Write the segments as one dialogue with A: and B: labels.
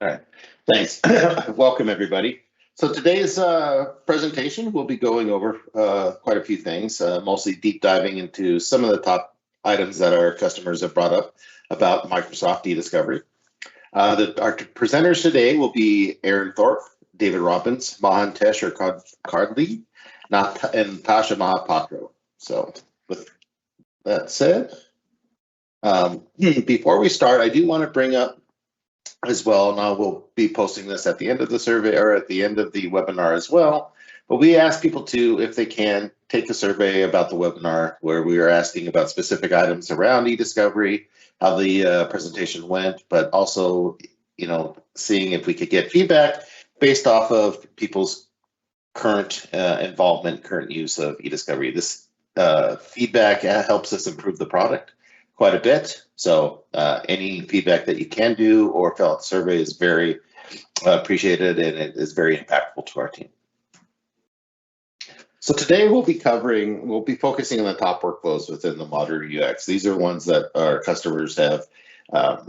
A: All right, thanks. Welcome, everybody. So today's presentation, we'll be going over quite a few things, mostly deep diving into some of the top items that our customers have brought up about Microsoft eDiscovery. Our presenters today will be Aaron Thorp, David Robbins, Mahantesh Hurkadli, and Natasha Mahapatro. So with that said, before we start, I do want to bring up as well. Now we'll be posting this at the end of the survey or at the end of the webinar as well. But we ask people to, if they can, take a survey about the webinar where we are asking about specific items around eDiscovery, how the presentation went, but also, seeing if we could get feedback based off of people's current involvement, current use of eDiscovery. This feedback helps us improve the product quite a bit. So any feedback that you can do or fill out the survey is very appreciated, and it is very impactful to our team. So today we'll be focusing on the top workflows within the modern UX. These are ones that our customers have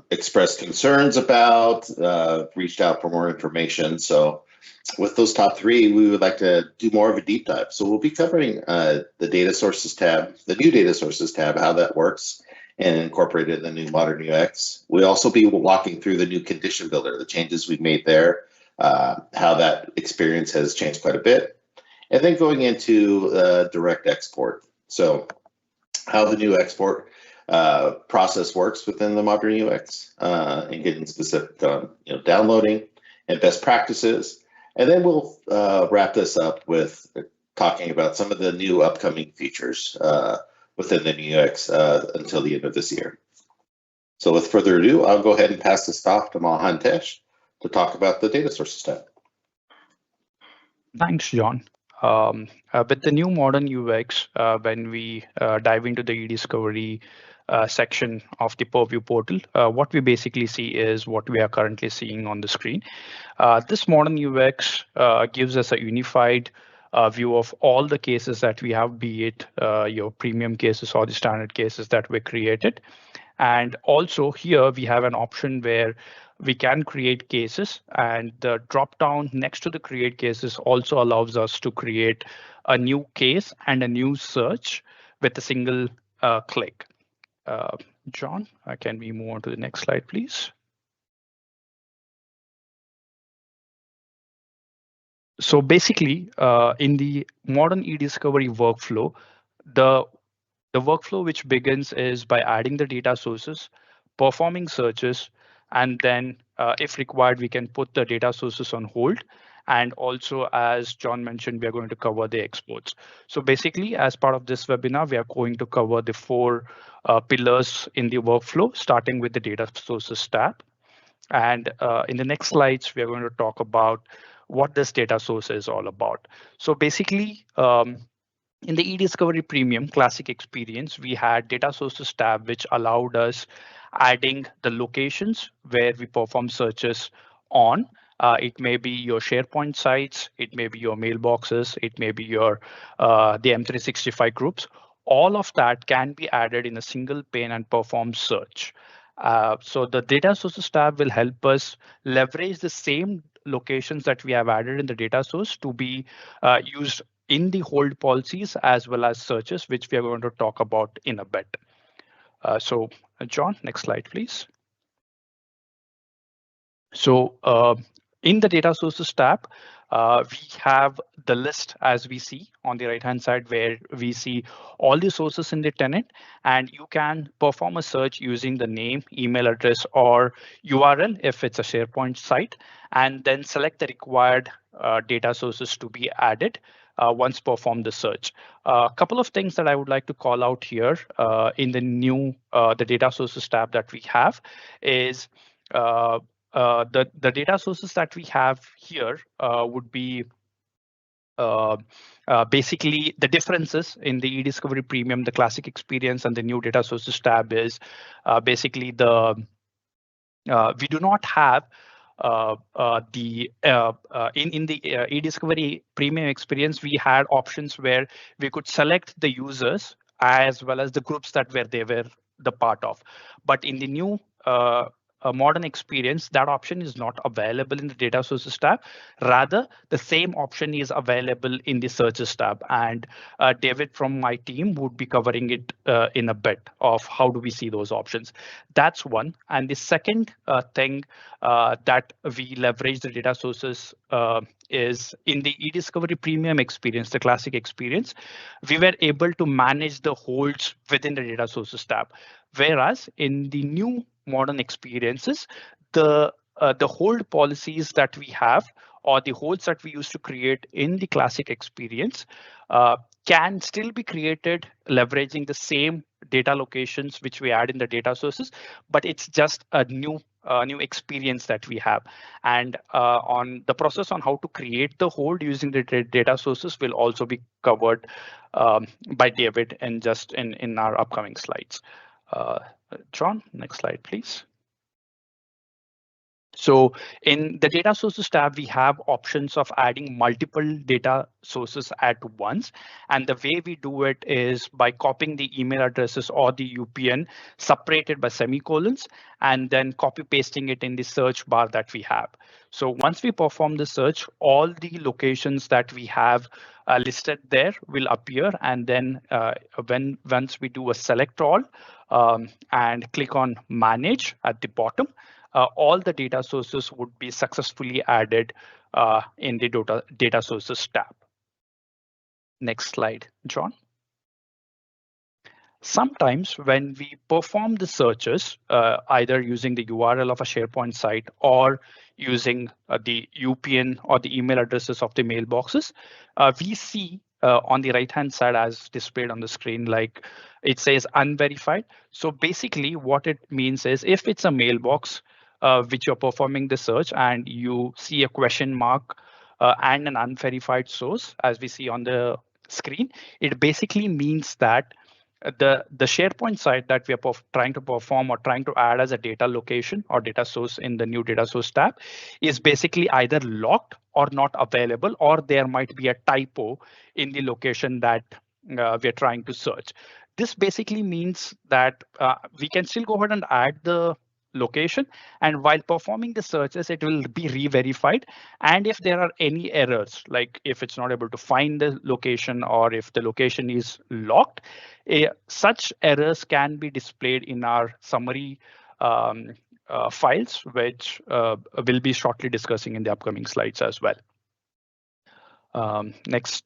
A: expressed concerns about, reached out for more information. So with those top three, we would like to do more of a deep dive. So we'll be covering the data sources tab, the new data sources tab, how that works, and incorporated in the new modern UX. We'll also be walking through the new condition builder, the changes we've made there, how that experience has changed quite a bit, and then going into direct export. So how the new export process works within the modern UX, and getting specific on downloading and best practices. And then we'll wrap this up with talking about some of the new upcoming features within the new UX until the end of this year. So with further ado, I'll go ahead and pass this off to Mahantesh to talk about the data sources tab.
B: Thanks, John. With the new modern UX, when we dive into the eDiscovery section of the Purview portal, what we basically see is what we are currently seeing on the screen. This modern UX gives us a unified view of all the cases that we have, be it your premium cases or the standard cases that were created. And also here we have an option where we can create cases, and the drop down next to the create cases also allows us to create a new case and a new search with a single click. John, can we move on to the next slide, please? So basically, in the modern eDiscovery workflow, the workflow which begins is by adding the data sources, performing searches, and then if required, we can put the data sources on hold. And also, as John mentioned, we are going to cover the exports. So basically, as part of this webinar, we are going to cover the four pillars in the workflow, starting with the data sources tab. And in the next slides, we are going to talk about what this data source is all about. So basically, in the eDiscovery Premium Classic experience, we had data sources tab, which allowed us adding the locations where we perform searches on. It may be your SharePoint sites, it may be your mailboxes, it may be your the M365 groups. All of that can be added in a single pane and perform search. So the data sources tab will help us leverage the same locations that we have added in the data source to be used in the hold policies as well as searches, which we are going to talk about in a bit. So John, next slide, please. So in the data sources tab, we have the list as we see on the right hand side, where we see all the sources in the tenant, and you can perform a search using the name, email address, or URL if it's a SharePoint site, and then select the required data sources to be added once perform the search. A couple of things that I would like to call out here in the new the data sources tab that we have is the data sources that we have here would be basically the differences in the eDiscovery Premium, the Classic experience, and the new data sources tab is basically the we do not have the in the eDiscovery Premium experience, we had options where we could select the users as well as the groups that they were the part of. But in the new modern experience, that option is not available in the data sources tab. Rather, the same option is available in the searches tab. And David from my team would be covering it in a bit of how do we see those options. That's one. And the second thing that we leverage the data sources is in the eDiscovery Premium experience, the classic experience, we were able to manage the holds within the data sources tab. Whereas in the new modern experiences, the hold policies that we have or the holds that we used to create in the classic experience can still be created leveraging the same data locations which we add in the data sources, but it's just a new experience that we have. And on the process on how to create the hold using the data sources will also be covered by David and just in our upcoming slides. John, next slide, please. So in the data sources tab, we have options of adding multiple data sources at once. And the way we do it is by copying the email addresses or the UPN separated by semicolons, and then copy pasting it in the search bar that we have. So once we perform the search, all the locations that we have listed there will appear. And then once we do a select all and click on manage at the bottom, all the data sources would be successfully added in the data sources tab. Next slide, John. Sometimes when we perform the searches, either using the URL of a SharePoint site or using the UPN or the email addresses of the mailboxes, we see on the right-hand side as displayed on the screen, like it says unverified. So basically what it means is if it's a mailbox which you're performing the search and you see a question mark and an unverified source, as we see on the screen, it basically means that the SharePoint site that we are trying to perform or trying to add as a data location or data source in the new data source tab is basically either locked or not available, or there might be a typo in the location that we are trying to search. This basically means that we can still go ahead and add the location, and while performing the searches it will be re-verified, and if there are any errors, like if it's not able to find the location or if the location is locked, such errors can be displayed in our summary files, which we'll be shortly discussing in the upcoming slides as well. Next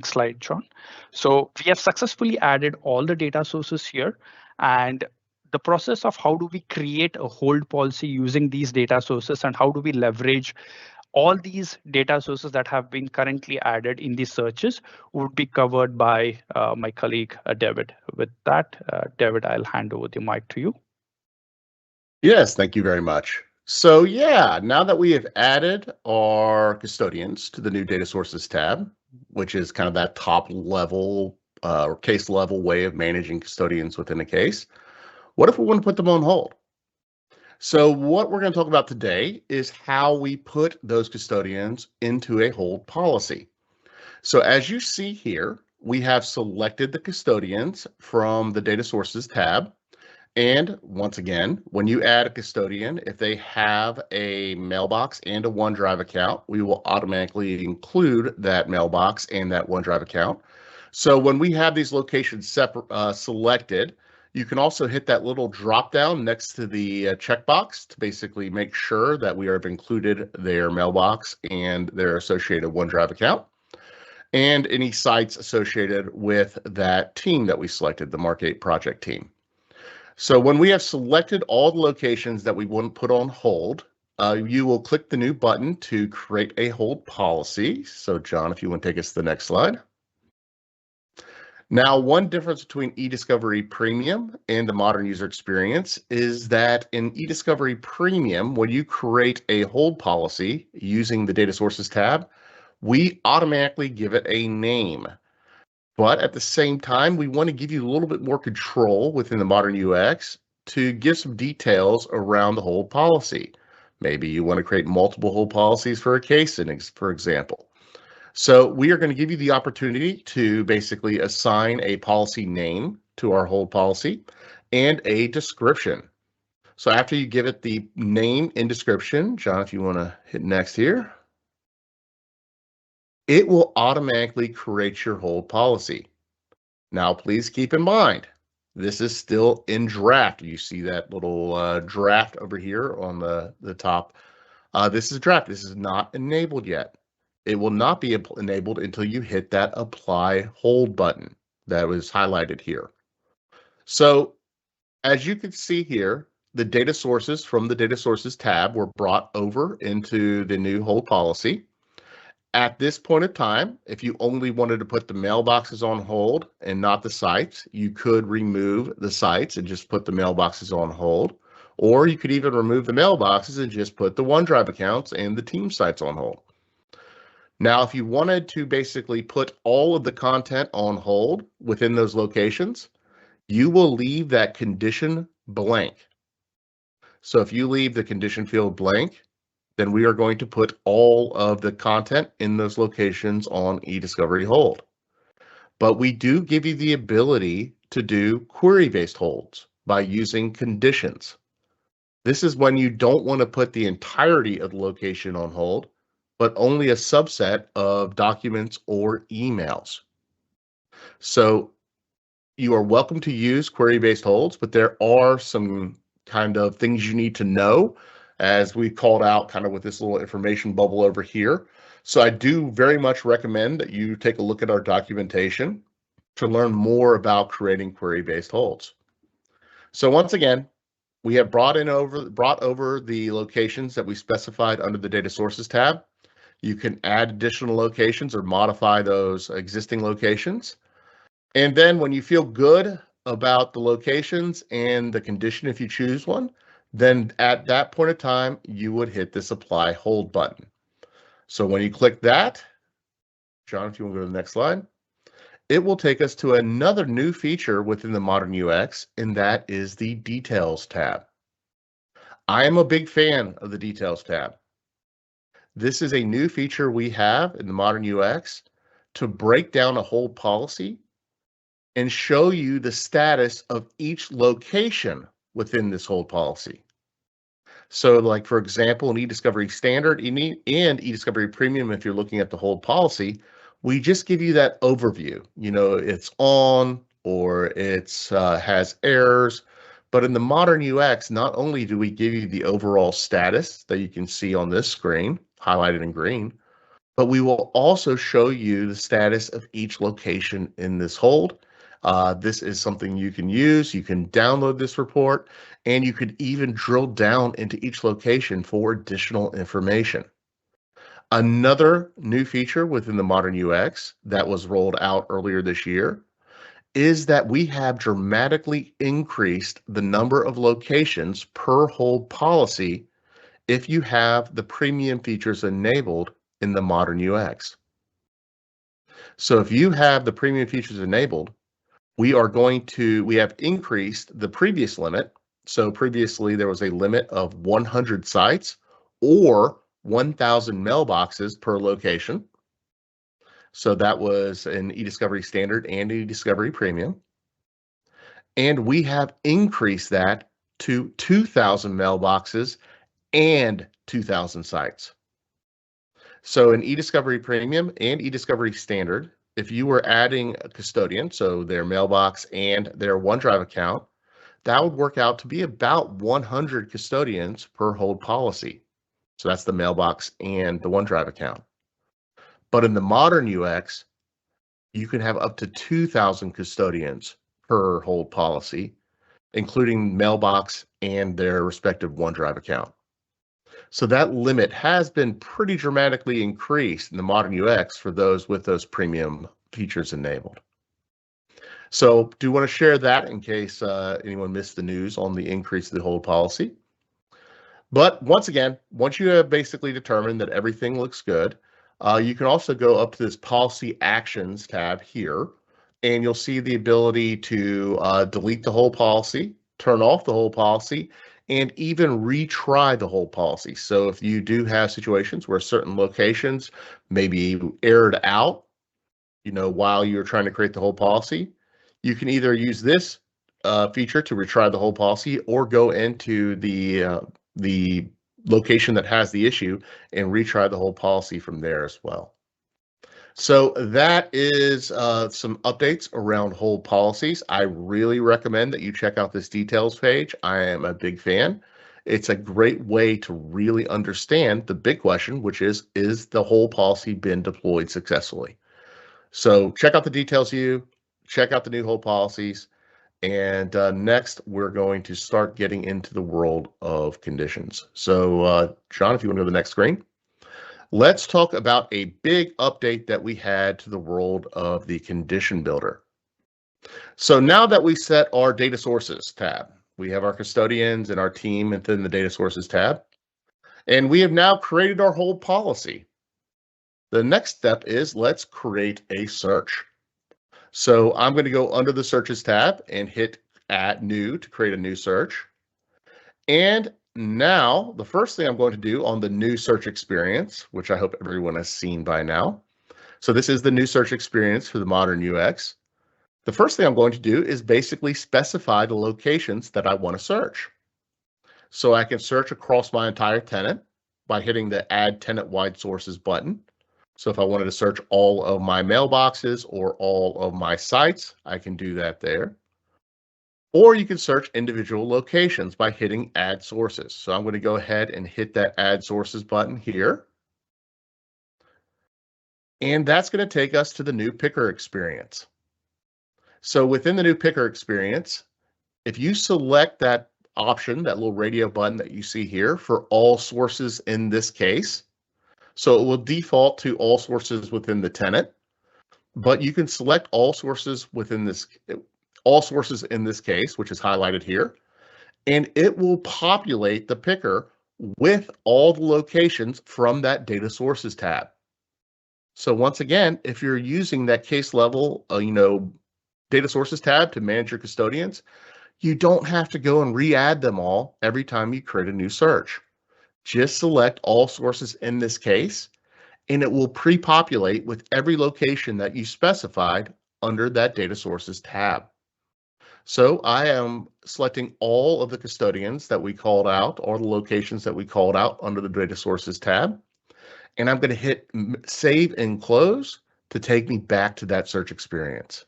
B: slide, John. So we have successfully added all the data sources here, and the process of how do we create a hold policy using these data sources and how do we leverage all these data sources that have been currently added in these searches would be covered by my colleague, David. With that, David, I'll hand over the mic to you.
C: Yes, thank you very much. So yeah, now that we have added our custodians to the new data sources tab, which is kind of that top level or case level way of managing custodians within a case, what if we want to put them on hold? So what we're going to talk about today is how we put those custodians into a hold policy. So as you see here, we have selected the custodians from the data sources tab. And once again, when you add a custodian, if they have a mailbox and a OneDrive account, we will automatically include that mailbox and that OneDrive account. So when we have these locations selected, you can also hit that little drop down next to the checkbox to basically make sure that we have included their mailbox and their associated OneDrive account and any sites associated with that team that we selected, the Mark 8 project team. So when we have selected all the locations that we want to put on hold, you will click the new button to create a hold policy. So John, if you want to take us to the next slide. Now, one difference between eDiscovery Premium and the modern user experience is that in eDiscovery Premium, when you create a hold policy using the Data Sources tab, we automatically give it a name. But at the same time, we want to give you a little bit more control within the modern UX to give some details around the hold policy. Maybe you want to create multiple hold policies for a case, for example. So we are going to give you the opportunity to basically assign a policy name to our hold policy and a description. So after you give it the name and description, John, if you want to hit next here, it will automatically create your hold policy. Now, please keep in mind, this is still in draft. You see that little draft over here on the top. This is draft. This is not enabled yet. It will not be enabled until you hit that apply hold button that was highlighted here. So as you can see here, the data sources from the data sources tab were brought over into the new hold policy. At this point in time, if you only wanted to put the mailboxes on hold and not the sites, you could remove the sites and just put the mailboxes on hold. Or you could even remove the mailboxes and just put the OneDrive accounts and the team sites on hold. Now, if you wanted to basically put all of the content on hold within those locations, you will leave that condition blank. So if you leave the condition field blank, then we are going to put all of the content in those locations on eDiscovery hold. But we do give you the ability to do query-based holds by using conditions. This is when you don't want to put the entirety of the location on hold, but only a subset of documents or emails. So you are welcome to use query-based holds, but there are some kind of things you need to know, as we called out kind of with this little information bubble over here. So I do very much recommend that you take a look at our documentation to learn more about creating query-based holds. So once again, we have brought over the locations that we specified under the data sources tab. You can add additional locations or modify those existing locations. And then when you feel good about the locations and the condition, if you choose one, then at that point of time, you would hit this apply hold button. So when you click that, John, if you want to go to the next slide, it will take us to another new feature within the modern UX, and that is the details tab. I am a big fan of the details tab. This is a new feature we have in the modern UX to break down a hold policy and show you the status of each location within this hold policy. So like, for example, in eDiscovery Standard and eDiscovery Premium, if you're looking at the hold policy, we just give you that overview. You know, it's on or it's has errors. But in the modern UX, not only do we give you the overall status that you can see on this screen, highlighted in green, but we will also show you the status of each location in this hold. This is something you can use. You can download this report, and you could even drill down into each location for additional information. Another new feature within the modern UX that was rolled out earlier this year is that we have dramatically increased the number of locations per hold policy if you have the premium features enabled in the modern UX. So if you have the premium features enabled, we have increased the previous limit. So previously there was a limit of 100 sites or 1,000 mailboxes per location. So that was in eDiscovery Standard and eDiscovery Premium. And we have increased that to 2,000 mailboxes and 2,000 sites. So in eDiscovery Premium and eDiscovery Standard, if you were adding a custodian, so their mailbox and their OneDrive account, that would work out to be about 100 custodians per hold policy. So that's the mailbox and the OneDrive account. But in the modern UX, you can have up to 2,000 custodians per hold policy, including mailbox and their respective OneDrive account. So that limit has been pretty dramatically increased in the modern UX for those with those premium features enabled. So do want to share that in case anyone missed the news on the increase of the hold policy. But once again, once you have basically determined that everything looks good, you can also go up to this policy actions tab here, and you'll see the ability to delete the whole policy, turn off the whole policy, and even retry the whole policy. So if you do have situations where certain locations may be errored out, you know, while you're trying to create the whole policy, you can either use this feature to retry the whole policy, or go into the location that has the issue and retry the whole policy from there as well. So that is some updates around hold policies. I really recommend that you check out this details page. I am a big fan. It's a great way to really understand the big question, which is the hold policy been deployed successfully? So check out the details view, check out the new hold policies, and next we're going to start getting into the world of conditions. So John, if you want to go to the next screen. Let's talk about a big update that we had to the world of the condition builder. So now that we set our data sources tab, we have our custodians and our team within the data sources tab, and we have now created our hold policy. The next step is let's create a search. So I'm going to go under the searches tab and hit add new to create a new search. And now, the first thing I'm going to do on the new search experience, which I hope everyone has seen by now. So this is the new search experience for the modern UX. The first thing I'm going to do is basically specify the locations that I want to search. So I can search across my entire tenant by hitting the Add Tenant-Wide Sources button. So if I wanted to search all of my mailboxes or all of my sites, I can do that there. Or you can search individual locations by hitting Add Sources. So I'm going to go ahead and hit that Add Sources button here. And that's going to take us to the new picker experience. So within the new picker experience, if you select that option, that little radio button that you see here for all sources in this case, so it will default to all sources within the tenant, but you can select all sources within this all sources in this case, which is highlighted here, and it will populate the picker with all the locations from that data sources tab. So once again, if you're using that case level, data sources tab to manage your custodians, you don't have to go and re-add them all every time you create a new search. Just select all sources in this case, and it will pre-populate with every location that you specified under that data sources tab. So I am selecting all of the custodians that we called out, or the locations that we called out under the data sources tab. And I'm going to hit save and close to take me back to that search experience.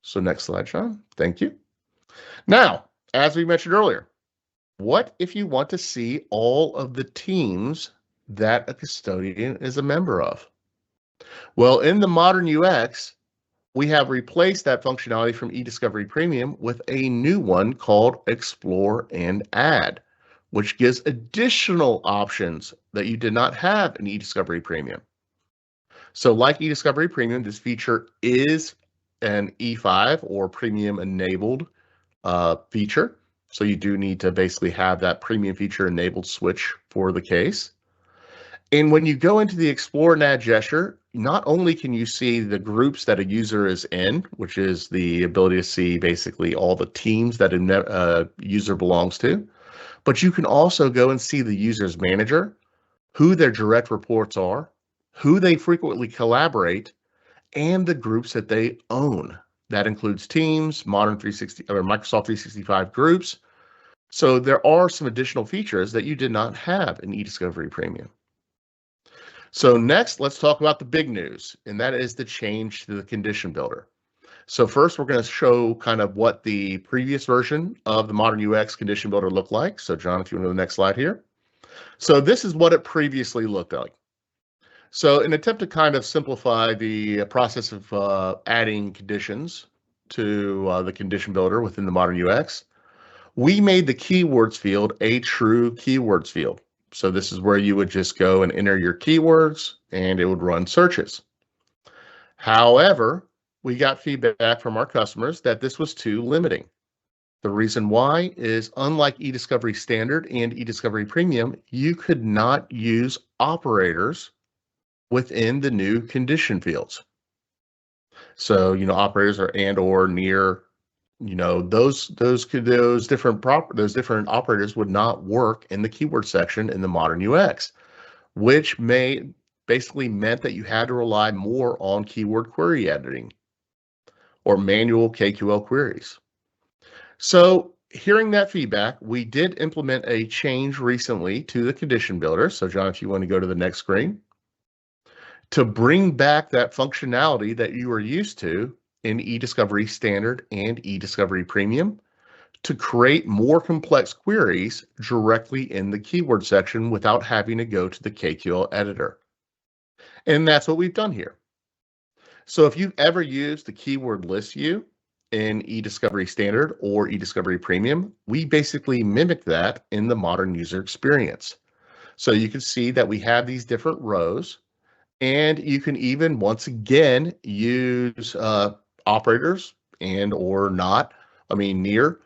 C: So next slide, Sean. Thank you. Now, as we mentioned earlier, what if you want to see all of the teams that a custodian is a member of? Well, in the modern UX, we have replaced that functionality from eDiscovery Premium with a new one called Explore and Add, which gives additional options that you did not have in eDiscovery Premium. So like eDiscovery Premium, this feature is an E5 or premium enabled feature. So you do need to basically have that premium feature enabled switch for the case. And when you go into the Explore and Add gesture, not only can you see the groups that a user is in, which is the ability to see basically all the teams that a user belongs to, but you can also go and see the user's manager, who their direct reports are, who they frequently collaborate, and the groups that they own. That includes Teams, Modern 360 or Microsoft 365 groups. So there are some additional features that you did not have in eDiscovery Premium. So next, let's talk about the big news, and that is the change to the condition builder. So first, we're going to show kind of what the previous version of the modern UX condition builder looked like. So John, if you want to go to the next slide here. So this is what it previously looked like. So in an attempt to kind of simplify the process of adding conditions to the condition builder within the modern UX, we made the keywords field a true keywords field. So this is where you would just go and enter your keywords and it would run searches. However, we got feedback from our customers that this was too limiting. The reason why is, unlike eDiscovery Standard and eDiscovery Premium, you could not use operators within the new condition fields. So, operators are and or near, those different operators would not work in the keyword section in the modern UX, which basically meant that you had to rely more on keyword query editing. or manual KQL queries. So hearing that feedback, we did implement a change recently to the condition builder. So John, if you want to go to the next screen, to bring back that functionality that you were used to in eDiscovery Standard and eDiscovery Premium to create more complex queries directly in the keyword section without having to go to the KQL editor. And that's what we've done here. So if you've ever used the keyword list view in eDiscovery Standard or eDiscovery Premium, we basically mimic that in the modern user experience. So you can see that we have these different rows, and you can even, once again, use operators and or not, near,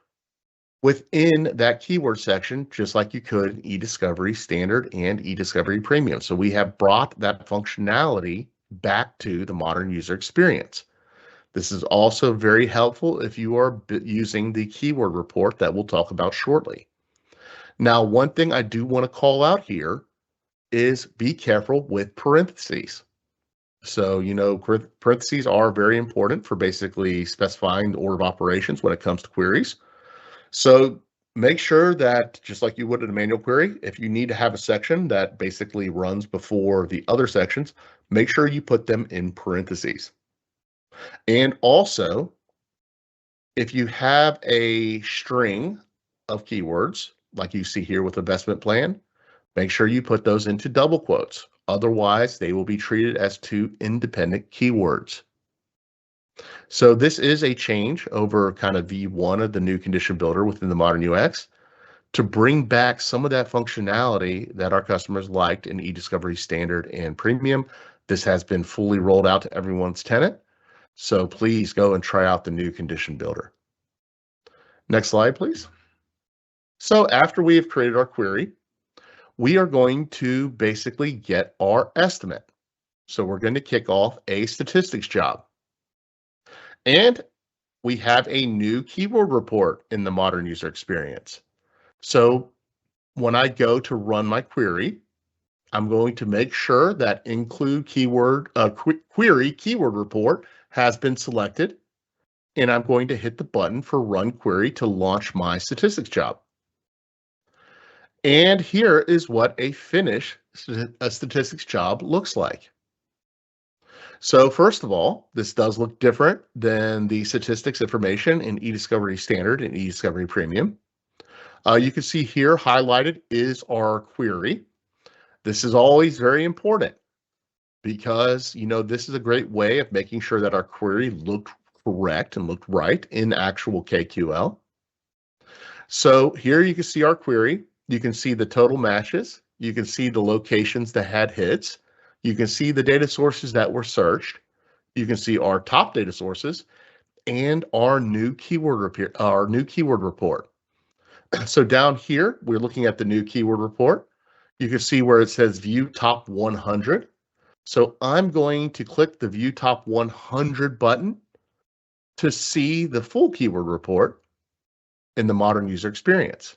C: within that keyword section, just like you could in eDiscovery Standard and eDiscovery Premium. So we have brought that functionality back to the modern user experience. This is also very helpful if you are using the keyword report that we'll talk about shortly. Now, one thing I do want to call out here is be careful with parentheses. So, parentheses are very important for basically specifying the order of operations when it comes to queries. So make sure that, just like you would in a manual query, if you need to have a section that basically runs before the other sections, make sure you put them in parentheses. And also, if you have a string of keywords, like you see here with investment plan, make sure you put those into double quotes. Otherwise, they will be treated as two independent keywords. So this is a change over kind of V1 of the new condition builder within the modern UX to bring back some of that functionality that our customers liked in eDiscovery Standard and Premium. This has been fully rolled out to everyone's tenant. So please go and try out the new condition builder. Next slide, please. So after we have created our query, we are going to basically get our estimate. So we're going to kick off a statistics job. And we have a new keyword report in the modern user experience. So when I go to run my query, I'm going to make sure that include keyword query keyword report has been selected, and I'm going to hit the button for run query to launch my statistics job. And here is what a finished statistics job looks like. So first of all, this does look different than the statistics information in eDiscovery Standard and eDiscovery Premium. You can see here highlighted is our query. This is always very important because, this is a great way of making sure that our query looked correct and looked right in actual KQL. So here you can see our query. You can see the total matches. You can see the locations that had hits. You can see the data sources that were searched. You can see our top data sources and our new keyword report. So down here, we're looking at the new keyword report. You can see where it says view top 100. So I'm going to click the view top 100 button to see the full keyword report in the modern user experience.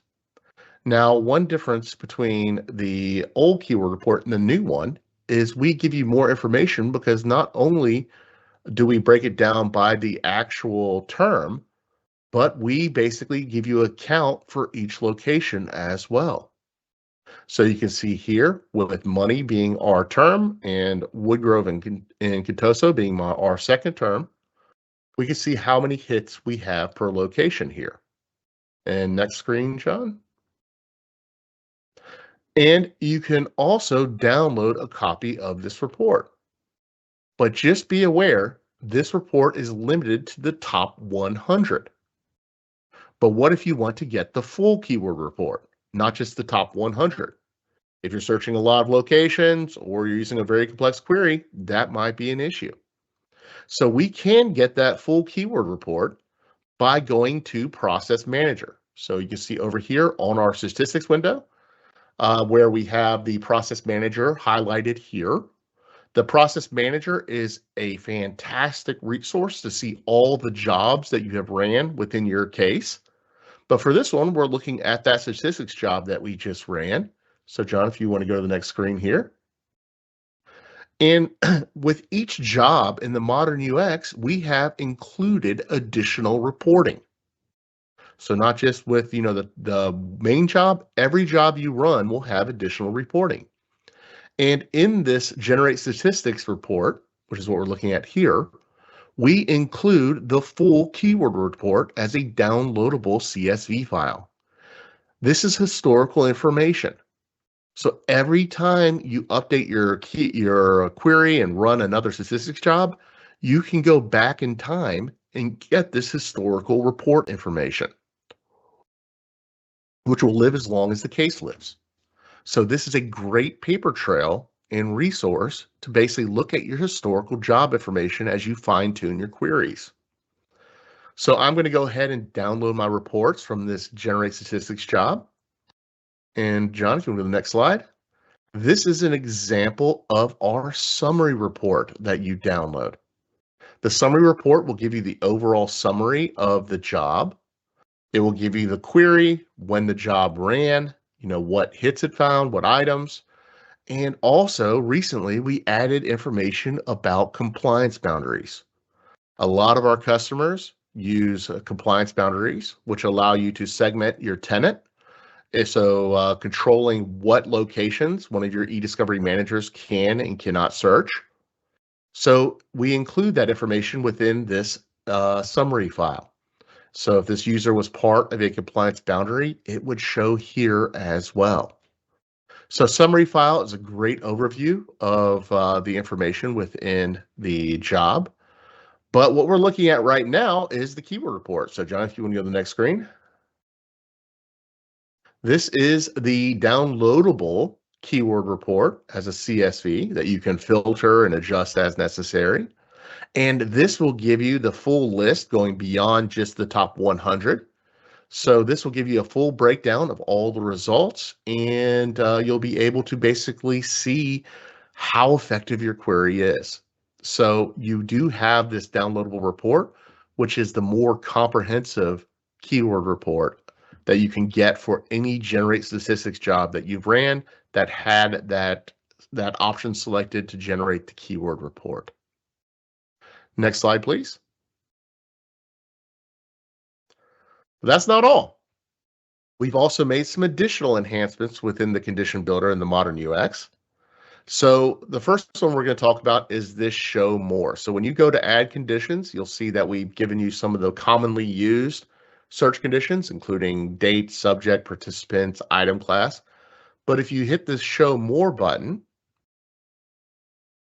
C: Now, one difference between the old keyword report and the new one is we give you more information because not only do we break it down by the actual term, but we basically give you a count for each location as well. So you can see here with money being our term and Woodgrove and Contoso being our second term, we can see how many hits we have per location here. And next screen, John. And you can also download a copy of this report. But just be aware, this report is limited to the top 100. But what if you want to get the full keyword report, not just the top 100? If you're searching a lot of locations or you're using a very complex query, that might be an issue. So we can get that full keyword report by going to Process Manager. So you can see over here on our statistics window, where we have the Process Manager highlighted here. The Process Manager is a fantastic resource to see all the jobs that you have ran within your case. But for this one, we're looking at that statistics job that we just ran. So John, if you want to go to the next screen here. And with each job in the modern UX, we have included additional reporting. So not just with, the main job, every job you run will have additional reporting. And in this generate statistics report, which is what we're looking at here, we include the full keyword report as a downloadable CSV file. This is historical information. So every time you update your query and run another statistics job, you can go back in time and get this historical report information, which will live as long as the case lives. So this is a great paper trail and resource to basically look at your historical job information as you fine-tune your queries. So I'm going to go ahead and download my reports from this generate statistics job. And John, if you want to go to the next slide. This is an example of our summary report that you download. The summary report will give you the overall summary of the job. It will give you the query, when the job ran, what hits it found, what items. And also recently we added information about compliance boundaries. A lot of our customers use compliance boundaries, which allow you to segment your tenant. So controlling what locations one of your eDiscovery managers can and cannot search. So we include that information within this summary file. So if this user was part of a compliance boundary, it would show here as well. So summary file is a great overview of the information within the job. But what we're looking at right now is the keyword report. So John, if you want to go to the next screen. This is the downloadable keyword report as a CSV that you can filter and adjust as necessary. And this will give you the full list going beyond just the top 100. So this will give you a full breakdown of all the results, and you'll be able to basically see how effective your query is. So you do have this downloadable report, which is the more comprehensive keyword report that you can get for any generate statistics job that you've ran that had that option selected to generate the keyword report. Next slide, please. But that's not all. We've also made some additional enhancements within the condition builder in the modern UX. So the first one we're going to talk about is this show more. So when you go to add conditions, you'll see that we've given you some of the commonly used search conditions, including date, subject, participants, item class. But if you hit this show more button,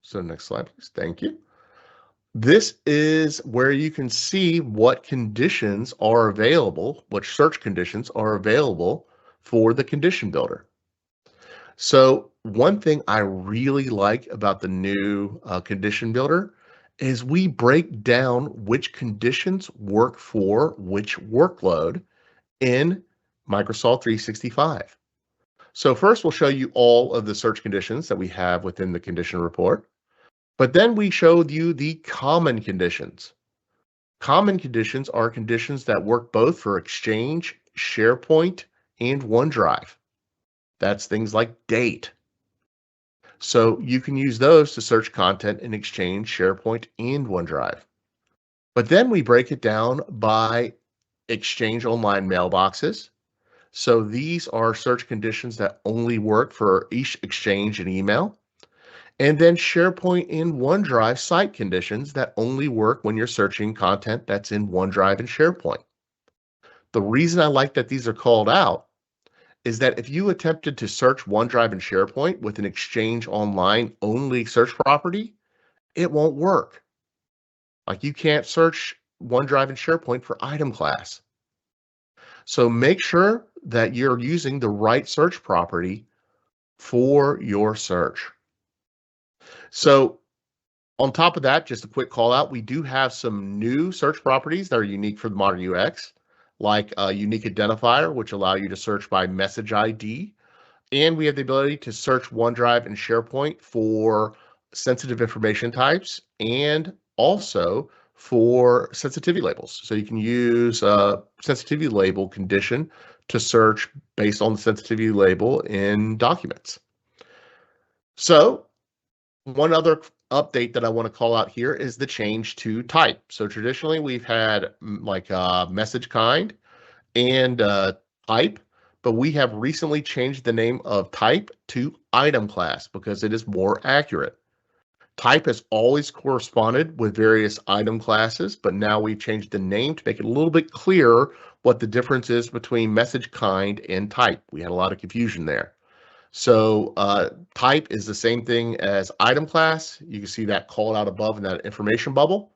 C: so next slide, please. Thank you. This is where you can see what conditions are available, what search conditions are available for the condition builder. So one thing I really like about the new condition builder is we break down which conditions work for which workload in Microsoft 365. So first we'll show you all of the search conditions that we have within the condition report, but then we showed you the common conditions. Common conditions are conditions that work both for Exchange, SharePoint, and OneDrive. That's things like date. So you can use those to search content in Exchange, SharePoint, and OneDrive. But then we break it down by Exchange Online mailboxes. So these are search conditions that only work for each Exchange and email. And then SharePoint and OneDrive site conditions that only work when you're searching content that's in OneDrive and SharePoint. The reason I like that these are called out is that if you attempted to search OneDrive and SharePoint with an Exchange Online only search property, it won't work. Like you can't search OneDrive and SharePoint for item class. So make sure that you're using the right search property for your search. So on top of that, just a quick call out, we do have some new search properties that are unique for the modern UX, like a unique identifier, which allow you to search by message ID. And we have the ability to search OneDrive and SharePoint for sensitive information types and also for sensitivity labels. So you can use a sensitivity label condition to search based on the sensitivity label in documents. So One other update that I want to call out here is the change to type. So traditionally we've had like message kind and type, but we have recently changed the name of type to item class because it is more accurate. Type has always corresponded with various item classes, but now we've changed the name to make it a little bit clearer what the difference is between message kind and type. We had a lot of confusion there. So type is the same thing as item class. You can see that called out above in that information bubble.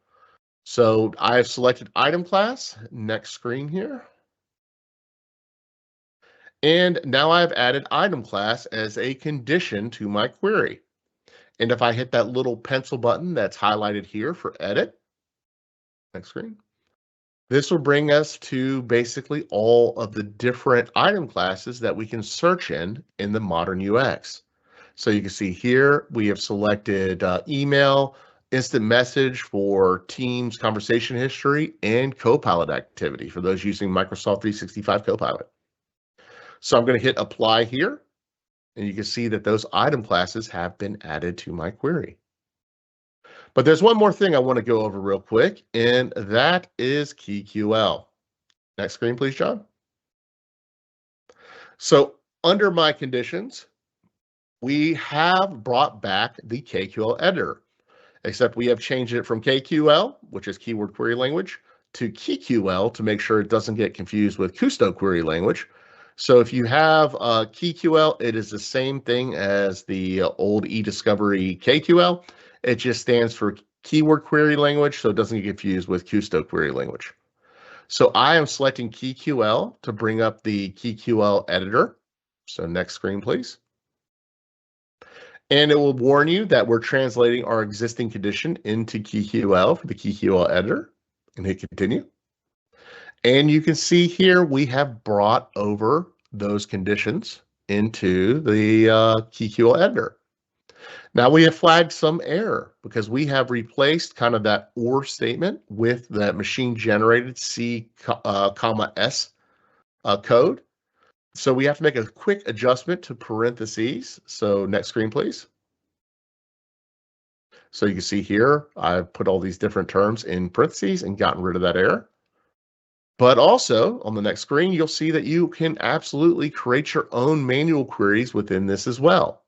C: So I have selected item class. Next screen here. And now I've added item class as a condition to my query. And if I hit that little pencil button that's highlighted here for edit, next screen, this will bring us to basically all of the different item classes that we can search in the modern UX. So you can see here, we have selected email, instant message for Teams conversation history, and Copilot activity for those using Microsoft 365 Copilot. So I'm going to hit apply here, and you can see that those item classes have been added to my query. But there's one more thing I want to go over real quick, and that is KeyQL. Next screen, please, John. So under my conditions, we have brought back the KQL editor, except we have changed it from KQL, which is keyword query language, to KeyQL to make sure it doesn't get confused with Kusto query language. So if you have KeyQL, it is the same thing as the old eDiscovery KQL. It just stands for keyword query language, so it doesn't get confused with Kusto query language. So I am selecting KeyQL to bring up the KeyQL editor. So next screen, please. And it will warn you that we're translating our existing condition into KeyQL for the KeyQL editor, and hit continue. And you can see here we have brought over those conditions into the KeyQL editor. Now we have flagged some error because we have replaced kind of that OR statement with that machine generated C, comma S code. So we have to make a quick adjustment to parentheses. So next screen, please. So you can see here, I've put all these different terms in parentheses and gotten rid of that error. But also on the next screen, you'll see that you can absolutely create your own manual queries within this as well.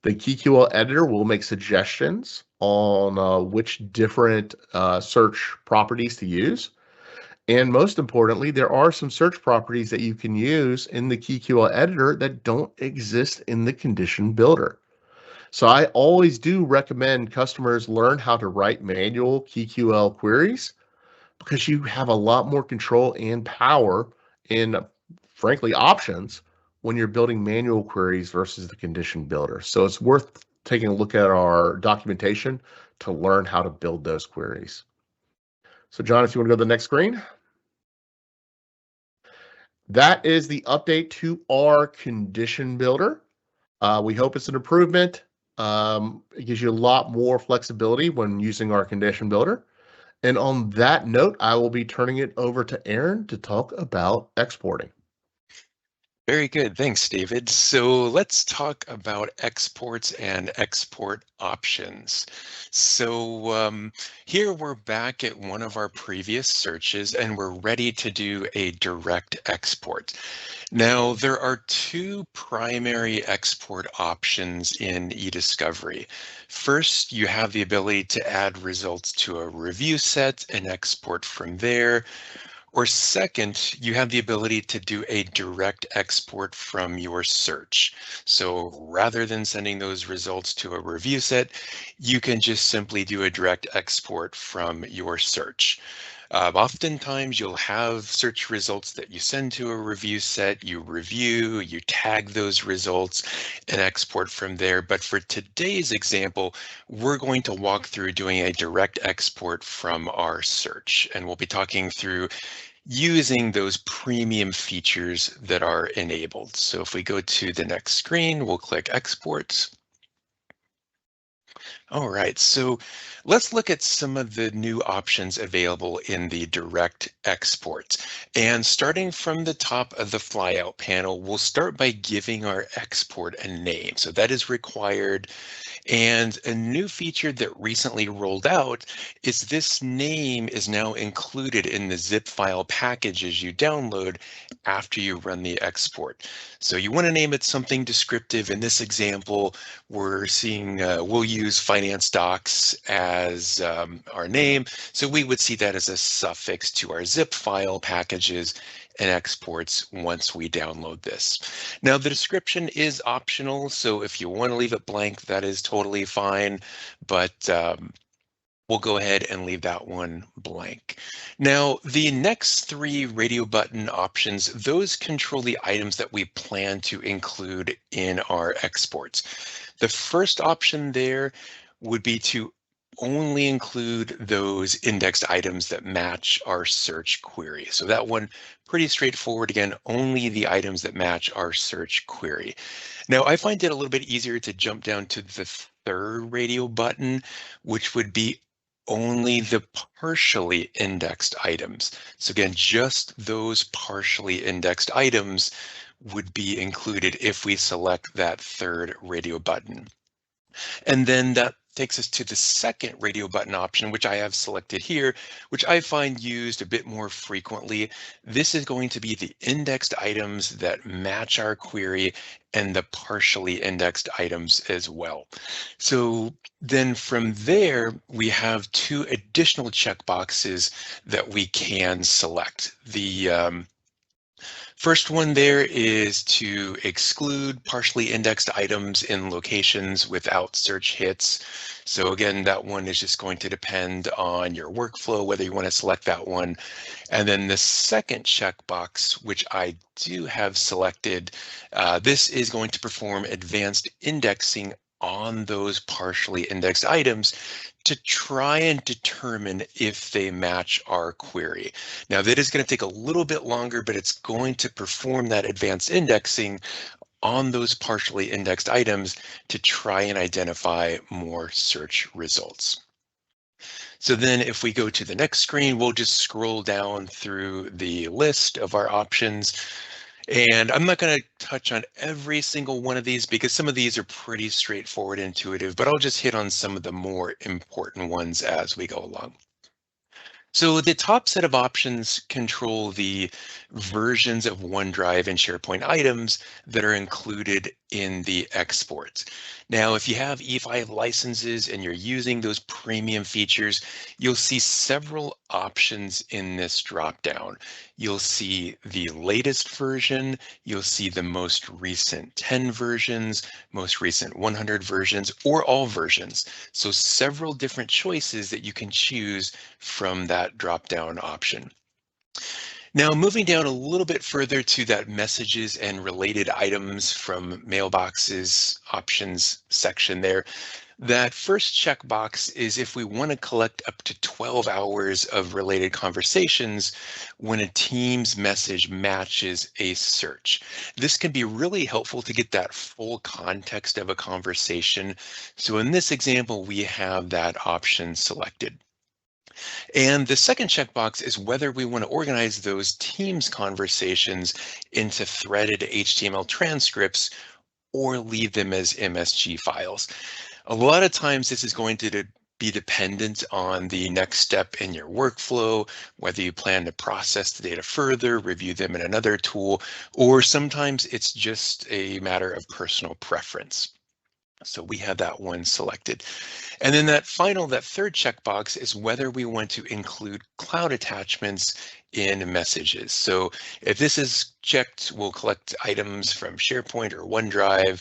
C: The KeyQL editor will make suggestions on which different search properties to use. And most importantly, there are some search properties that you can use in the KeyQL editor that don't exist in the condition builder. So I always do recommend customers learn how to write manual KeyQL queries because you have a lot more control and power in, frankly, options when you're building manual queries versus the condition builder. So it's worth taking a look at our documentation to learn how to build those queries. So John, if you want to go to the next screen. That is the update to our condition builder. We hope it's an improvement. It gives you a lot more flexibility when using our condition builder. And on that note, I will be turning it over to Aaron to talk about exporting.
D: Very good. Thanks, David. So let's talk about exports and export options. So here we're back at one of our previous searches and we're ready to do a direct export. Now, there are two primary export options in eDiscovery. First, you have the ability to add results to a review set and export from there. Or second, you have the ability to do a direct export from your search. So rather than sending those results to a review set, you can just simply do a direct export from your search. Oftentimes you'll have search results that you send to a review set, you review, you tag those results and export from there. But for today's example, we're going to walk through doing a direct export from our search. And we'll be talking through using those premium features that are enabled. So if we go to the next screen, we'll click export. All right, so let's look at some of the new options available in the direct export. And starting from the top of the flyout panel, we'll start by giving our export a name. So that is required. And a new feature that recently rolled out is this name is now included in the zip file packages you download after you run the export. So you want to name it something descriptive. In this example, we're seeing we'll use finance docs as our name. So we would see that as a suffix to our zip file packages and exports once we download this. Now the description is optional, so if you want to leave it blank, that is totally fine, but we'll go ahead and leave that one blank. Now, the next 3 radio button options, those control the items that we plan to include in our exports. The first option there would be to only include those indexed items that match our search query. So that one, pretty straightforward. Again, only the items that match our search query. Now, I find it a little bit easier to jump down to the 3rd radio button, which would be only the partially indexed items. So again, just those partially indexed items would be included if we select that 3rd radio button. And then that takes us to the 2nd radio button option, which I have selected here, which I find used a bit more frequently. This is going to be the indexed items that match our query and the partially indexed items as well. So then from there, we have 2 additional checkboxes that we can select. The first one there is to exclude partially indexed items in locations without search hits. So again, that one is just going to depend on your workflow, whether you want to select that one. And then the second checkbox, which I do have selected, this is going to perform advanced indexing on those partially indexed items to try and determine if they match our query. Now that is going to take a little bit longer, but it's going to perform that advanced indexing on those partially indexed items to try and identify more search results. So then if we go to the next screen, we'll just scroll down through the list of our options. And I'm not going to touch on every single one of these because some of these are pretty straightforward, intuitive, but I'll just hit on some of the more important ones as we go along. So the top set of options control the versions of OneDrive and SharePoint items that are included in the exports. Now, if you have E5 licenses and you're using those premium features, you'll see several options in this dropdown. You'll see the latest version, you'll see the most recent 10 versions, most recent 100 versions, or all versions. So several different choices that you can choose from that drop-down option. Now, moving down a little bit further to that messages and related items from mailboxes options section there, that first checkbox is if we want to collect up to 12 hours of related conversations when a Teams message matches a search. This can be really helpful to get that full context of a conversation. So in this example, we have that option selected. And the second checkbox is whether we want to organize those Teams conversations into threaded HTML transcripts or leave them as MSG files. A lot of times this is going to be dependent on the next step in your workflow, whether you plan to process the data further, review them in another tool, or sometimes it's just a matter of personal preference. So we have that one selected. And then that third checkbox is whether we want to include cloud attachments in messages. So if this is checked, we'll collect items from SharePoint or OneDrive.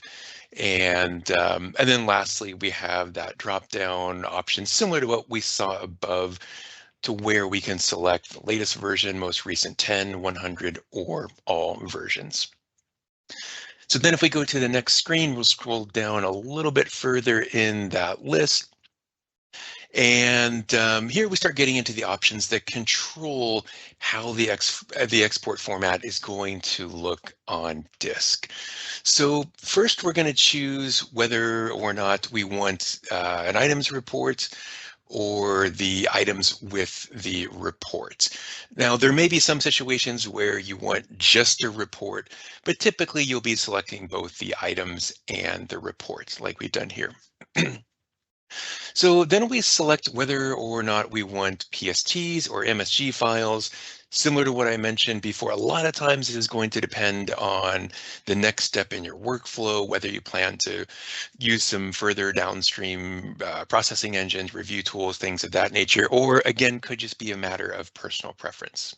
D: And then lastly, we have that drop-down option similar to what we saw above, to where we can select the latest version, most recent 10, 100, or all versions. So then if we go to the next screen, we'll scroll down a little bit further in that list. And here we start getting into the options that control how the export format is going to look on disk. So first, we're going to choose whether or not we want an items report or the items with the report. Now, there may be some situations where you want just a report, but typically you'll be selecting both the items and the report like we've done here. So then we select whether or not we want PSTs or MSG files. Similar to what I mentioned before, a lot of times it is going to depend on the next step in your workflow, whether you plan to use some further downstream processing engines, review tools, things of that nature, or again, could just be a matter of personal preference.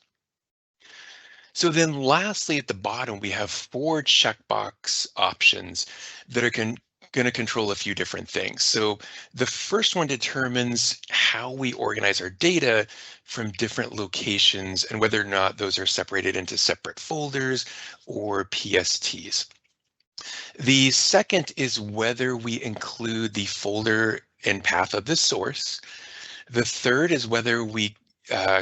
D: So then lastly, at the bottom, we have 4 checkbox options that are going to control a few different things. So the first one determines how we organize our data from different locations and whether or not those are separated into separate folders or PSTs. The second is whether we include the folder and path of the source. The third is whether we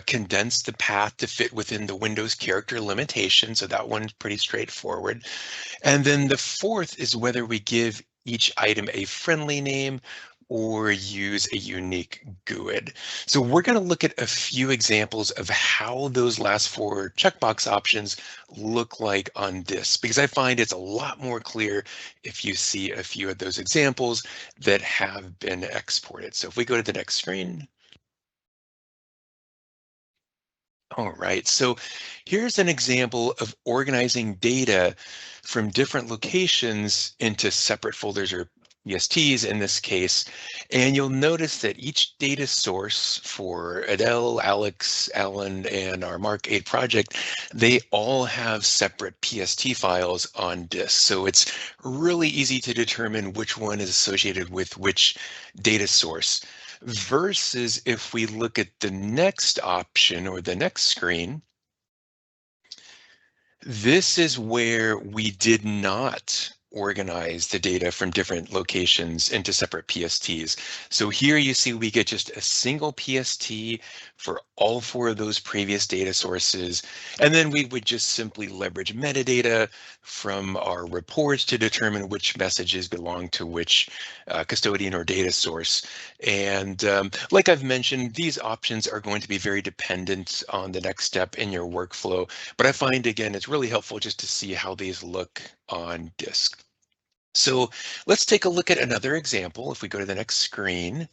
D: condense the path to fit within the Windows character limitation. So that one's pretty straightforward. And then the fourth is whether we give each item a friendly name or use a unique GUID. So we're going to look at a few examples of how those last 4 checkbox options look like on this, because I find it's a lot more clear if you see a few of those examples that have been exported. So if we go to the next screen. All right, so here's an example of organizing data from different locations into separate folders or PSTs in this case. And you'll notice that each data source for Adele, Alex, Alan, and our Mark 8 project, they all have separate PST files on disk. So it's really easy to determine which one is associated with which data source. Versus if we look at the next option or the next screen, this is where we did not organize the data from different locations into separate PSTs. So here you see we get just a single PST for all 4 of those previous data sources. And then we would just simply leverage metadata from our reports to determine which messages belong to which custodian or data source. And like I've mentioned, these options are going to be very dependent on the next step in your workflow. But I find, again, it's really helpful just to see how these look on disk. So let's take a look at another example. If we go to the next screen,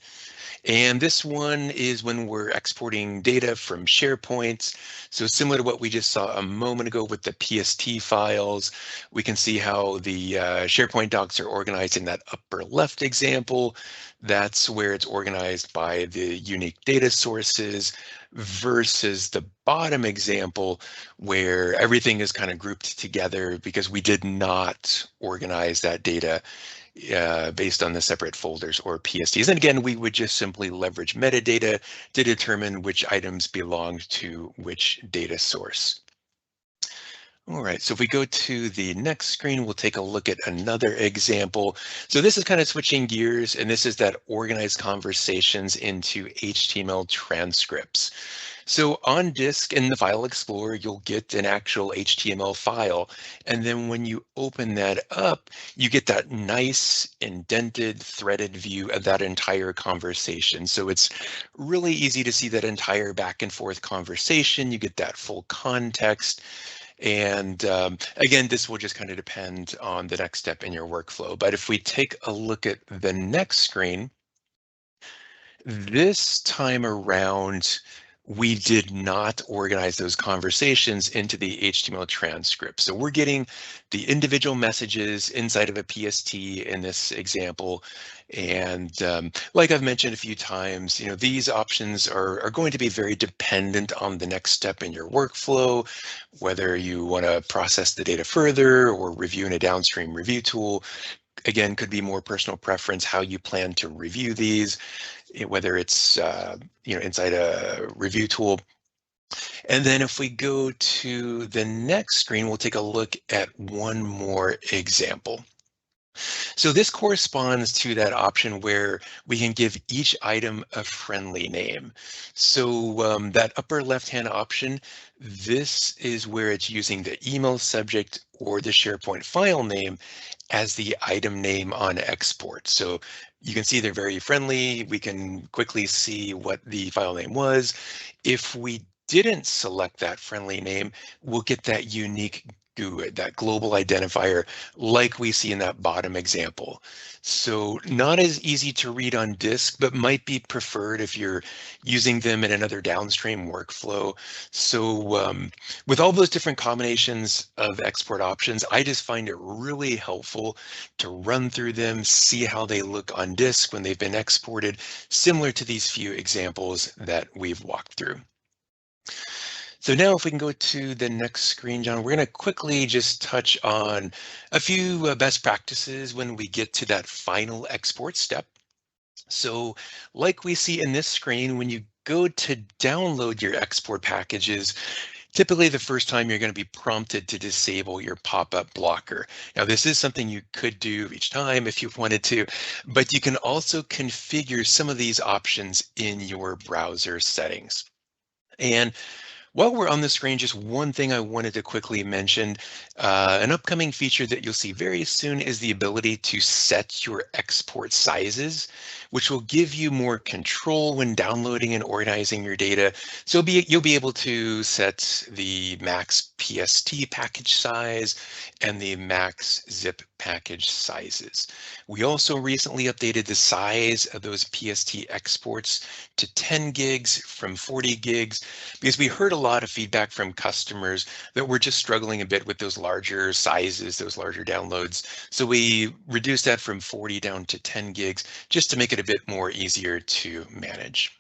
D: and this one is when we're exporting data from SharePoint. So similar to what we just saw a moment ago with the PST files, we can see how the SharePoint docs are organized in that upper left example. That's where it's organized by the unique data sources versus the bottom example where everything is kind of grouped together because we did not organize that data based on the separate folders or PSTs. And again, we would just simply leverage metadata to determine which items belong to which data source. All right, so if we go to the next screen, we'll take a look at another example. So this is kind of switching gears, and this is that organized conversations into HTML transcripts. So on disk in the File Explorer, you'll get an actual HTML file. And then when you open that up, you get that nice indented, threaded view of that entire conversation. So it's really easy to see that entire back and forth conversation. You get that full context. And again, this will just kind of depend on the next step in your workflow. But if we take a look at the next screen, this time around, we did not organize those conversations into the HTML transcript. So we're getting the individual messages inside of a PST in this example. And like I've mentioned a few times, you know, these options are going to be very dependent on the next step in your workflow, whether you want to process the data further or review in a downstream review tool. Again, could be more personal preference how you plan to review these, whether it's you know, inside a review tool. And then if we go to the next screen, we'll take a look at one more example. So this corresponds to that option where we can give each item a friendly name. So that upper left-hand option, this is where it's using the email subject or the SharePoint file name as the item name on export. So you can see they're very friendly. We can quickly see what the file name was. If we didn't select that friendly name, we'll get that unique GUID, that global identifier, like we see in that bottom example. So not as easy to read on disk, but might be preferred if you're using them in another downstream workflow. So with all those different combinations of export options, I just find it really helpful to run through them, see how they look on disk when they've been exported, similar to these few examples that we've walked through. So now if we can go to the next screen, John, we're going to quickly just touch on a few best practices when we get to that final export step. So like we see in this screen, when you go to download your export packages, typically the first time you're going to be prompted to disable your pop-up blocker. Now, this is something you could do each time if you wanted to, but you can also configure some of these options in your browser settings. And while we're on the screen, just one thing I wanted to quickly mention. An upcoming feature that you'll see very soon is the ability to set your export sizes, which will give you more control when downloading and organizing your data. So you'll be able to set the max PST package size and the max zip package sizes. We also recently updated the size of those PST exports to 10 gigs from 40 gigs, because we heard a lot of feedback from customers that we're just struggling a bit with those larger sizes, those larger downloads. So we reduced that from 40 down to 10 gigs, just to make it a bit more easier to manage.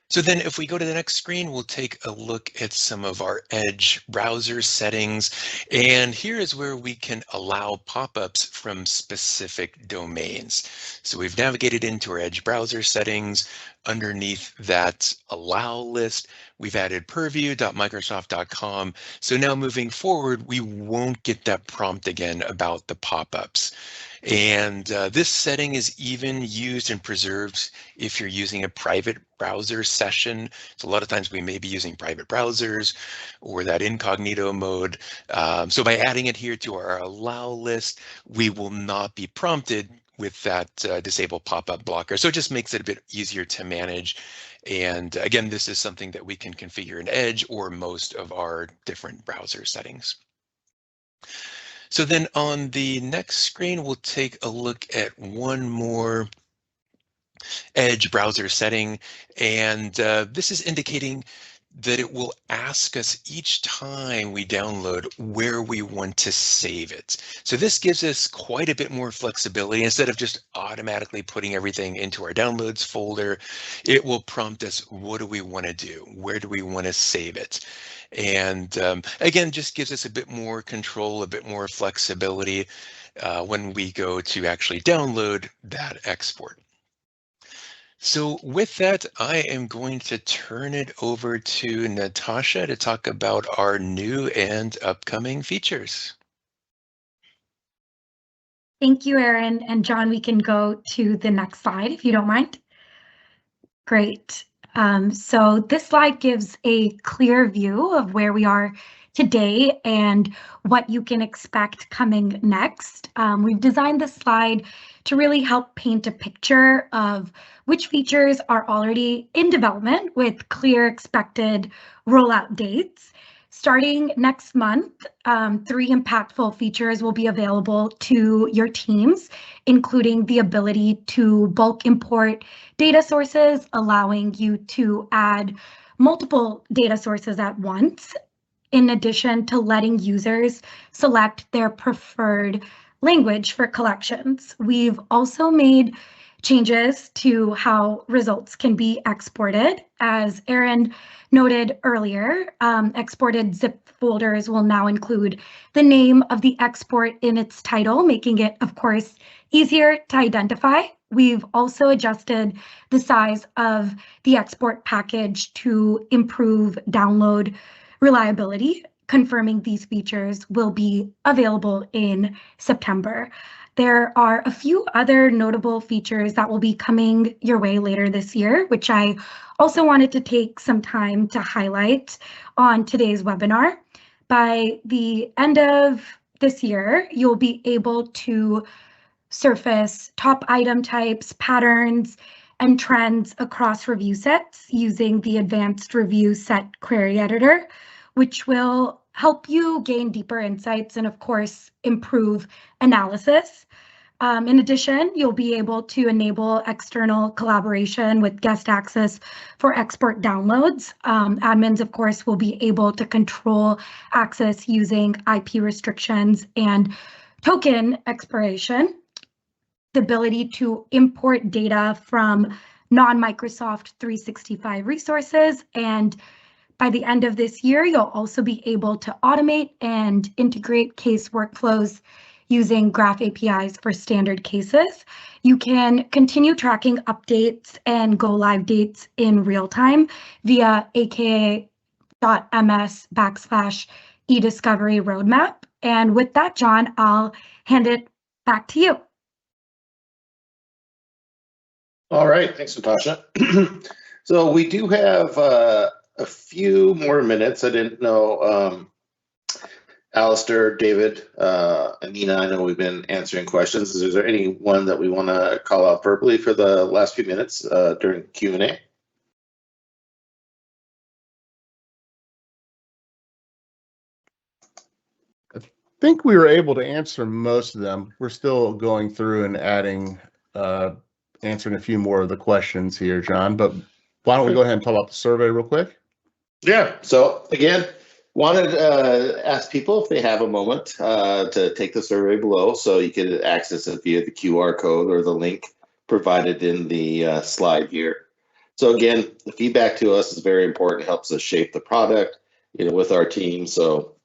D: So then if we go to the next screen, we'll take a look at some of our Edge browser settings. And here is where we can allow pop-ups from specific domains. So we've navigated into our Edge browser settings. Underneath that allow list, we've added purview.microsoft.com. So now moving forward, we won't get that prompt again about the pop-ups. And this setting is even used and preserved if you're using a private browser session. So a lot of times we may be using private browsers or that incognito mode. So by adding it here to our allow list, we will not be prompted with that disabled pop-up blocker. So it just makes it a bit easier to manage. And again, this is something that we can configure in Edge or most of our different browser settings. So then on the next screen, we'll take a look at one more Edge browser setting. And this is indicating that it will ask us each time we download where we want to save it. So this gives us quite a bit more flexibility. Instead of just automatically putting everything into our downloads folder, it will prompt us, what do we want to do? Where do we want to save it? And again, just gives us a bit more control, a bit more flexibility when we go to actually download that export. So with that, I am going to turn it over to Natasha to talk about our new and upcoming features.
E: Thank you, Aaron. And John, we can go to the next slide if you don't mind. Great. So this slide gives a clear view of where we are today and what you can expect coming next. We've designed this slide to really help paint a picture of which features are already in development with clear expected rollout dates. Starting next month, 3 impactful features will be available to your teams, including the ability to bulk import data sources, allowing you to add multiple data sources at once, in addition to letting users select their preferred language for collections. We've also made changes to how results can be exported. As Aaron noted earlier, exported zip folders will now include the name of the export in its title, making it, of course, easier to identify. We've also adjusted the size of the export package to improve download reliability. Confirming these features will be available in September. There are a few other notable features that will be coming your way later this year, which I also wanted to take some time to highlight on today's webinar. By the end of this year, you'll be able to surface top item types, patterns, and trends across review sets using the advanced review set query editor, which will help you gain deeper insights and, of course, improve analysis. In addition, you'll be able to enable external collaboration with guest access for export downloads. Admins, of course, will be able to control access using IP restrictions and token expiration. The ability to import data from non-Microsoft 365 resources. And by the end of this year, you'll also be able to automate and integrate case workflows using Graph APIs for standard cases. You can continue tracking updates and go live dates in real time via aka.ms/eDiscovery roadmap. And with that, John, I'll hand it back to you.
A: All right, thanks, Natasha. So we do have a few more minutes. I didn't know, Alistair, David, and Nina, I know we've been answering questions. Is there anyone that we want to call out verbally for the last few minutes during Q&A?
C: I think we were able to answer most of them. We're still going through and adding, answering a few more of the questions here, John, but why don't we go ahead and talk about the survey real quick?
A: Yeah, so again, wanted to ask people if they have a moment to take the survey below, so you can access it via the QR code or the link provided in the slide here. So again, the feedback to us is very important. It helps us shape the product, with our team. So,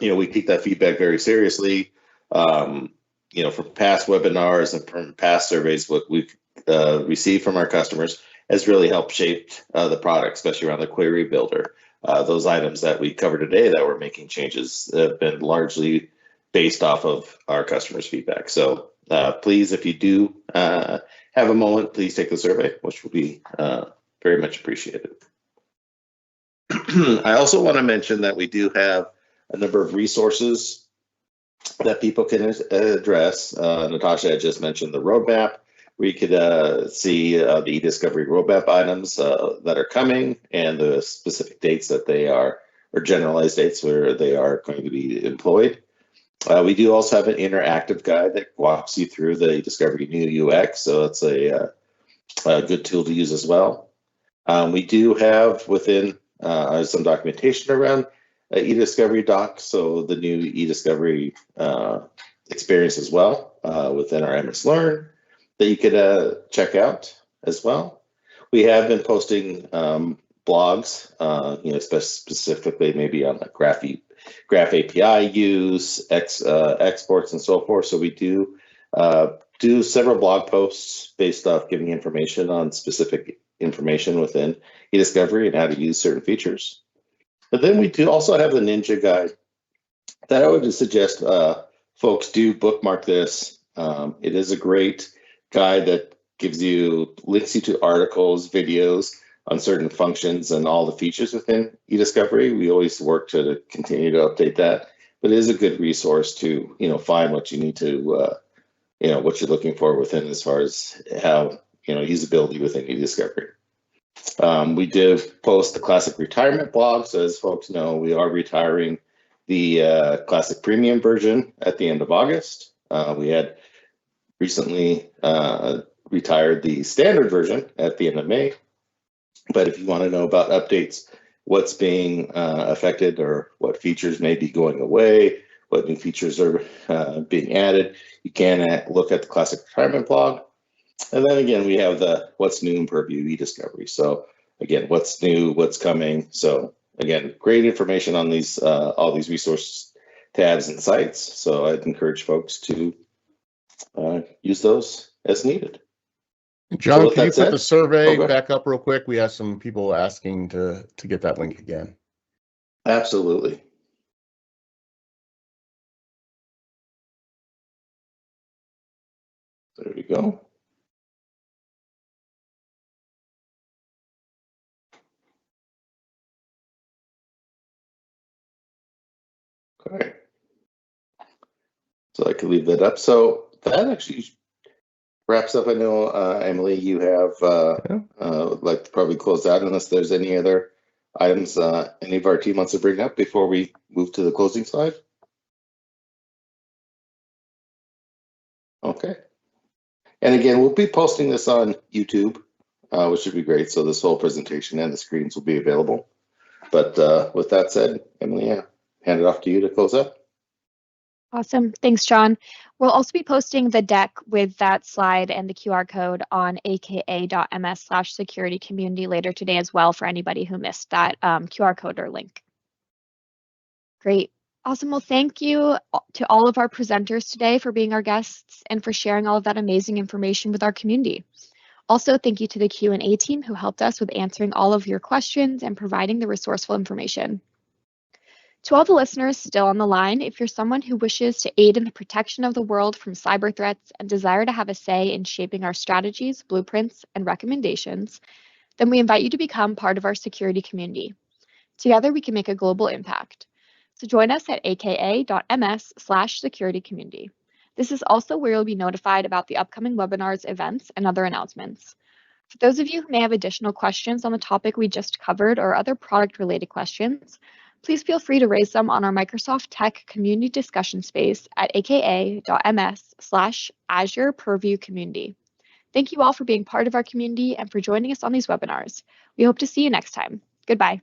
A: we take that feedback very seriously. From past webinars and from past surveys, what we've received from our customers has really helped shape the product, especially around the query builder. Those items that we covered today that we're making changes have been largely based off of our customers' feedback. So please, if you do have a moment, please take the survey, which will be very much appreciated. I also want to mention that we do have a number of resources that people can address. Natasha had just mentioned the roadmap, where you could see the eDiscovery roadmap items that are coming and the specific dates that they are, or generalized dates where they are going to be employed. We do also have an interactive guide that walks you through the eDiscovery new UX, so it's a good tool to use as well. We do have within some documentation around eDiscovery docs, so the new eDiscovery experience as well within our MS Learn that you could check out as well. We have been posting blogs, specifically maybe on the Graph API use, exports, and so forth. So we do several blog posts based off giving information on specific information within eDiscovery and how to use certain features. But then we do also have the Ninja guide that I would suggest folks do bookmark this. It is a great guide that links you to articles, videos on certain functions and all the features within eDiscovery. We always work to continue to update that, but it is a good resource to find what you need to what you're looking for within as far as how usability within eDiscovery. We did post the Classic Retirement blog, so as folks know, we are retiring the Classic Premium version at the end of August. We had recently retired the standard version at the end of May. But if you want to know about updates, what's being affected or what features may be going away, what new features are being added, you can look at the Classic Retirement blog. And then again, we have the What's New in Purview eDiscovery. So again, what's new, what's coming. So again, great information on these all these resource tabs and sites. So I'd encourage folks to use those as needed.
C: John, can you put the survey back up real quick? We have some people asking to get that link again.
A: Absolutely. There we go. Okay. So I can leave that up. So that actually wraps up. I know, Emily, you have like to probably close out unless there's any other items any of our team wants to bring up before we move to the closing slide? Okay. And again, we'll be posting this on YouTube, which should be great. So this whole presentation and the screens will be available. But with that said, Emily, hand it off to you to close up.
F: Awesome. Thanks, John. We'll also be posting the deck with that slide and the QR code on aka.ms/security community later today as well for anybody who missed that QR code or link. Great. Awesome. Well, thank you to all of our presenters today for being our guests and for sharing all of that amazing information with our community. Also, thank you to the Q&A team who helped us with answering all of your questions and providing the resourceful information. To all the listeners still on the line, if you're someone who wishes to aid in the protection of the world from cyber threats and desire to have a say in shaping our strategies, blueprints, and recommendations, then we invite you to become part of our security community. Together, we can make a global impact. So join us at aka.ms/security community. This is also where you'll be notified about the upcoming webinars, events, and other announcements. For those of you who may have additional questions on the topic we just covered or other product-related questions, please feel free to raise them on our Microsoft Tech community discussion space at aka.ms/Azure Purview community. Thank you all for being part of our community and for joining us on these webinars. We hope to see you next time. Goodbye.